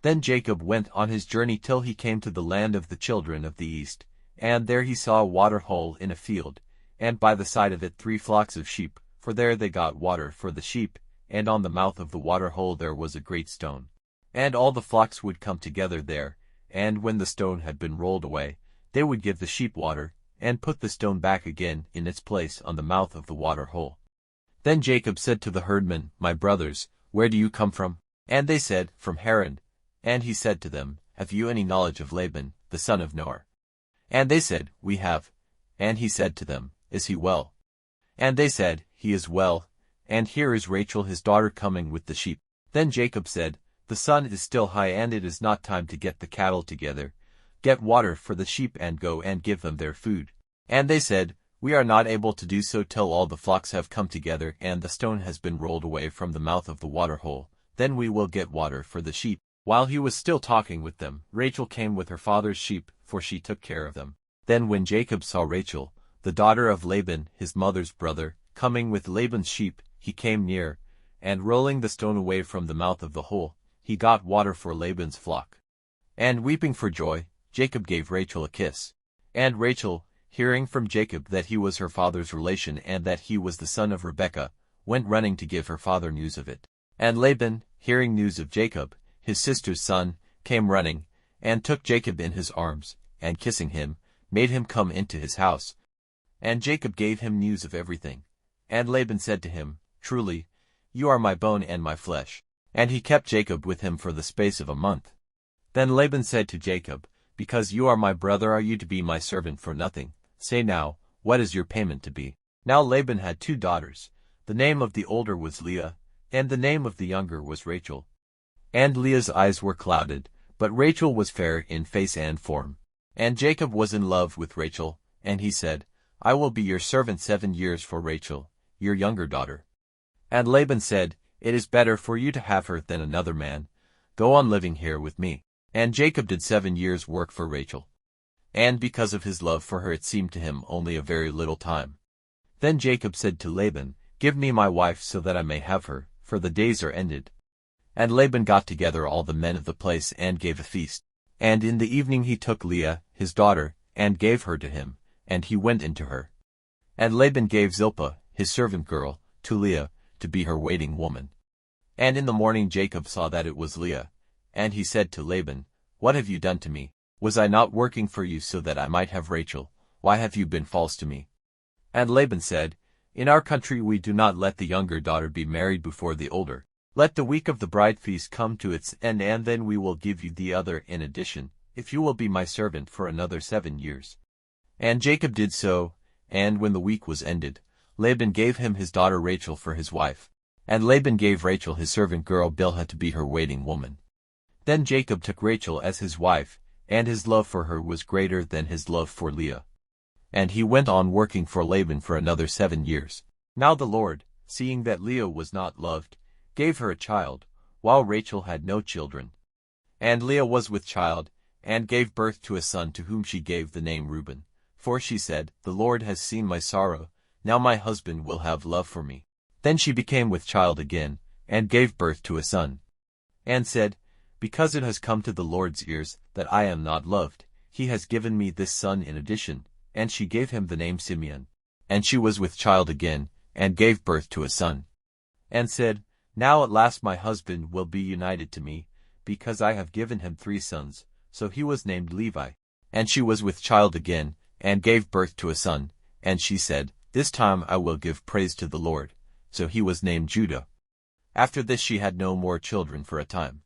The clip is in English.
Then Jacob went on his journey till he came to the land of the children of the east, and there he saw a water hole in a field, and by the side of it 3 flocks of sheep, for there they got water for the sheep, and on the mouth of the water hole there was a great stone. And all the flocks would come together there, and when the stone had been rolled away, they would give the sheep water, and put the stone back again in its place on the mouth of the water hole. Then Jacob said to the herdmen, My brothers, where do you come from? And they said, From Haran. And he said to them, Have you any knowledge of Laban, the son of Nahor? And they said, We have. And he said to them, Is he well? And they said, He is well, and here is Rachel his daughter coming with the sheep. Then Jacob said, The sun is still high and it is not time to get the cattle together. Get water for the sheep and go and give them their food. And they said, We are not able to do so till all the flocks have come together and the stone has been rolled away from the mouth of the water hole. Then we will get water for the sheep. While he was still talking with them, Rachel came with her father's sheep, for she took care of them. Then when Jacob saw Rachel, the daughter of Laban, his mother's brother, coming with Laban's sheep, he came near, and rolling the stone away from the mouth of the hole, he got water for Laban's flock. And weeping for joy, Jacob gave Rachel a kiss. And Rachel, hearing from Jacob that he was her father's relation and that he was the son of Rebekah, went running to give her father news of it. And Laban, hearing news of Jacob, his sister's son, came running, and took Jacob in his arms, and kissing him, made him come into his house. And Jacob gave him news of everything. And Laban said to him, Truly, you are my bone and my flesh. And he kept Jacob with him for the space of a month. Then Laban said to Jacob, Because you are my brother, are you to be my servant for nothing? Say now, what is your payment to be? Now Laban had 2 daughters. The name of the older was Leah, and the name of the younger was Rachel. And Leah's eyes were clouded, but Rachel was fair in face and form. And Jacob was in love with Rachel, and he said, I will be your servant 7 years for Rachel, your younger daughter. And Laban said, It is better for you to have her than another man. Go on living here with me. And Jacob did 7 years' work for Rachel. And because of his love for her it seemed to him only a very little time. Then Jacob said to Laban, Give me my wife so that I may have her, for the days are ended. And Laban got together all the men of the place and gave a feast. And in the evening he took Leah, his daughter, and gave her to him, and he went into her. And Laban gave Zilpah, his servant girl, to Leah, to be her waiting woman. And in the morning Jacob saw that it was Leah, and he said to Laban, What have you done to me? Was I not working for you so that I might have Rachel? Why have you been false to me? And Laban said, In our country we do not let the younger daughter be married before the older. Let the week of the bride feast come to its end, and then we will give you the other in addition, if you will be my servant for another 7 years. And Jacob did so, and when the week was ended, Laban gave him his daughter Rachel for his wife. And Laban gave Rachel his servant girl Bilhah to be her waiting woman. Then Jacob took Rachel as his wife, and his love for her was greater than his love for Leah. And he went on working for Laban for another 7 years. Now the Lord, seeing that Leah was not loved, gave her a child, while Rachel had no children. And Leah was with child, and gave birth to a son to whom she gave the name Reuben. For she said, The Lord has seen my sorrow, now my husband will have love for me. Then she became with child again, and gave birth to a son. And said, Because it has come to the Lord's ears that I am not loved, he has given me this son in addition. And she gave him the name Simeon. And she was with child again, and gave birth to a son. And said, Now at last my husband will be united to me, because I have given him 3 sons. So he was named Levi. And she was with child again, and gave birth to a son. And she said, This time I will give praise to the Lord. So he was named Judah. After this she had no more children for a time.